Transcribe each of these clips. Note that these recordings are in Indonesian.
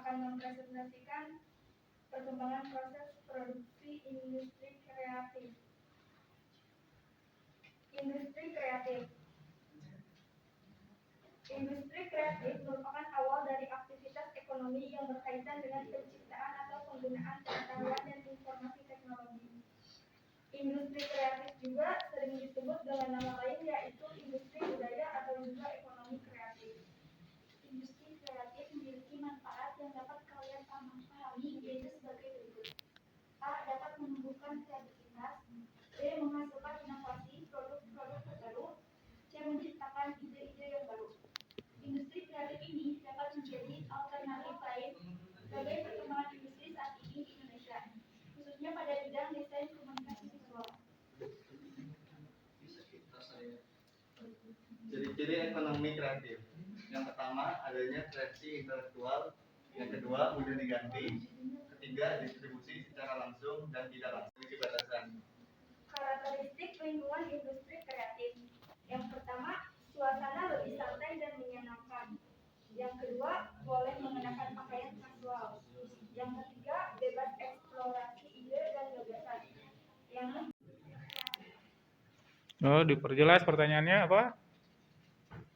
akan mempresentasikan perkembangan proses produksi industri kreatif. Industri kreatif. Industri kreatif merupakan awal dari aktivitas ekonomi yang berkaitan dengan penciptaan atau penggunaan pengetahuan dan informasi teknologi. Industri kreatif juga sering disebut dengan nama lain, yaitu industri budaya atau juga ekonomi kreatif. Industri kreatif memiliki manfaat yang dapat kalian pahami, yaitu sebagai berikut. A. Dapat menumbuhkan kreativitas. B. Menghasilkan inovasi, produk-produk terbaru. C. Menciptakan ide-ide yang baru. Industri kreatif ini dapat menjadi alternatif lain sebagai perkembangan industri saat ini di Indonesia, khususnya pada bidang desain komunikasi visual. Ciri-ciri ekonomi kreatif. Yang pertama, adanya kreasi intelektual. Yang kedua, mudah diganti. Ketiga, distribusi secara langsung dan tidak langsung. Isi batasan. Karakteristik lingkungan industri kreatif. Yang pertama, suasana lebih santai dan menyenangkan. Yang kedua, boleh mengenakan pakaian kasual. Yang ketiga, bebas eksplorasi ide dan gagasan. Oh, diperjelas pertanyaannya apa?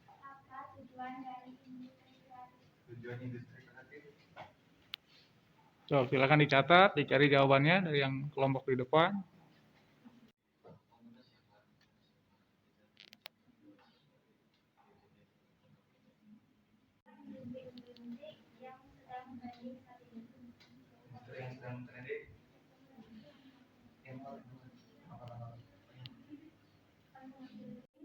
Apa tujuan dari industri kreatif? Tujuan industri kreatif. So, silakan dicatat, dicari jawabannya dari yang kelompok di depan. Industri yang sedang trending saat ini. Industri yang sedang trending.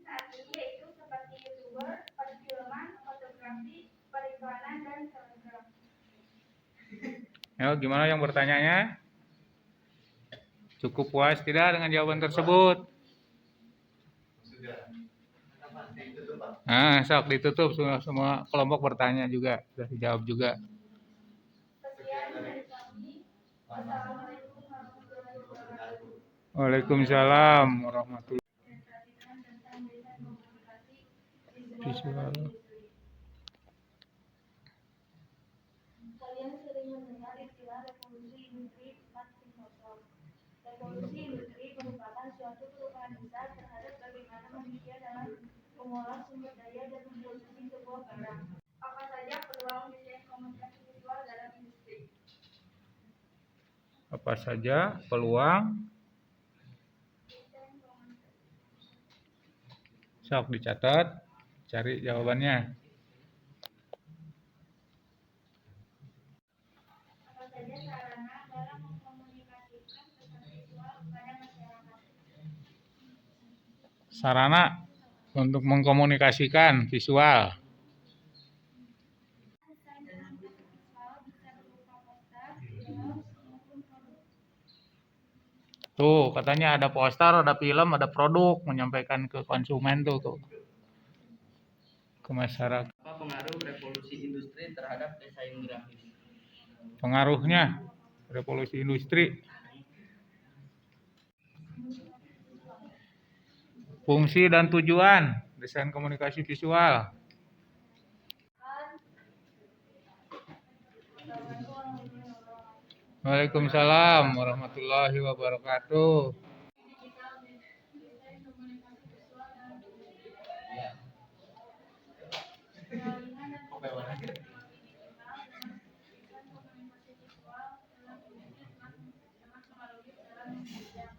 Saat ini yaitu seperti YouTuber, perfilman, fotografi, periklanan, dan telegram. Ya, gimana yang bertanyanya? Cukup puas tidak dengan jawaban tersebut? Sudah. Ditutup, Pak. Nah, sok ditutup, semua kelompok bertanya juga, sudah dijawab juga. Sekian dari kami. Wassalamualaikum warahmatullahi wabarakatuh. Waalaikumsalam warahmatullahi Presentasikan tentang desain komunikasi visual. Kalian sering mendengar istilah revolusi industri 4.0. Revolusi industri merupakan suatu perubahan besar terhadap bagaimana manusia dalam mengolah sumber daya dan memproduksi sebuah barang. Apa saja peluang desain komunikasi visual dalam industri? Apa saja peluang? Desain komunikasi. Sok dicatat, cari jawabannya. Apa saja sarana dalam mengkomunikasikan pesan visual kepada masyarakat? Sarana untuk mengkomunikasikan visual. Desain komunikasi visual bisa berupa poster, film, maupun produk. Tuh, katanya ada poster, ada film, ada produk menyampaikan ke konsumen tuh ke masyarakat. Apa pengaruh revolusi industri terhadap desain grafis? Pengaruhnya revolusi industri. Fungsi dan tujuan desain komunikasi visual. Waalaikumsalam warahmatullahi wabarakatuh. Desain komunikasi visual dalam industri. Peralihan dan pengembangan teknologi digital dan desain komunikasi visual dalam industri sangat mengalami dalam bidang.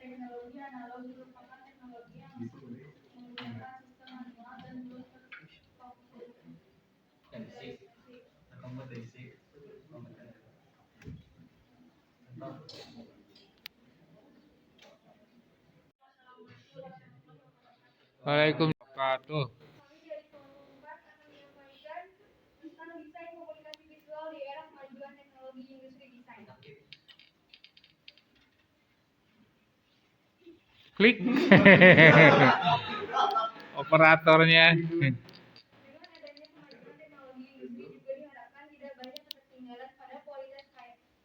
Teknologi analog merupakan teknologi yang menggunakan sistem manual dan belum Waalaikumsalam warahmatullahi wabarakatuh. Kami dari kelompok 4 akan menyampaikan tentang desain komunikasi visual di era kemajuan teknologi industri desain. Klik. Operatornya. Dengan adanya kemajuan teknologi industri juga diharapkan tidak banyak ketertinggalan pada kualitas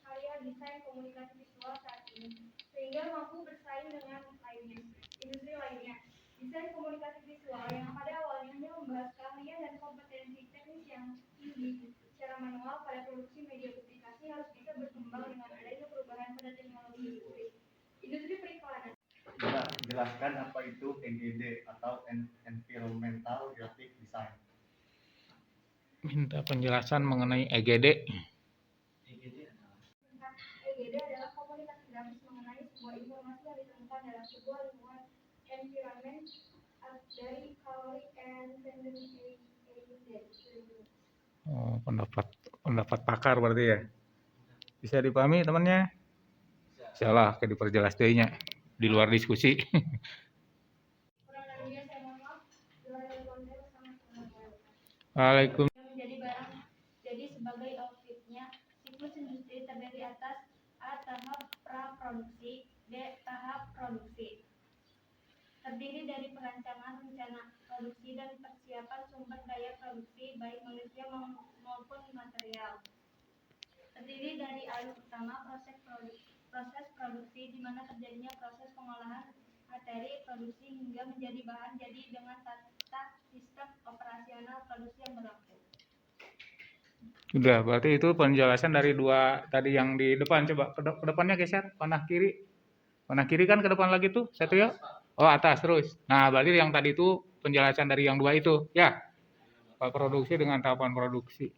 karya desain komunikasi visual saat ini, sehingga mampu bersaing dengan industri lainnya. Desain komunikasi visual yang pada awalnya hanya membahas keahlian dan kompetensi teknis yang tinggi, secara manual pada produksi media publikasi harus bisa berkembang dengan adanya perubahan pada teknologi industri. Industri periklanan. Jelaskan apa itu EGD atau Environmental Graphic Design. Minta penjelasan mengenai EGD. EGD adalah komunikasi grafis mengenai sebuah informasi yang ditemukan dalam sebuah lingkungan environment dari kalori and Oh, pendapat pakar berarti ya. Bisa dipahami temannya? Salah, kayak diperjelas dehnya di luar diskusi. kurang lebihnya saya mohon maaf. Waalaikumsalam. Yang menjadi barang jadi sebagai outputnya siklus industri terdiri atas A. Tahap praproduksi, B. Tahap produksi. Terdiri dari perancangan, rencana produksi, dan persiapan sumber daya produksi baik manusia maupun material. Terdiri dari alur utama proses produksi di mana terjadinya proses pengolahan materi produksi hingga menjadi bahan jadi dengan tata sistem operasional produksi yang berlaku. Sudah, berarti itu penjelasan dari dua tadi yang di depan. Coba ke depannya geser, panah kiri. Panah kiri kan ke depan lagi tuh, satu ya. Oh, atas terus. Nah, berarti yang tadi itu penjelasan dari yang dua itu, ya. Produksi dengan tahapan produksi.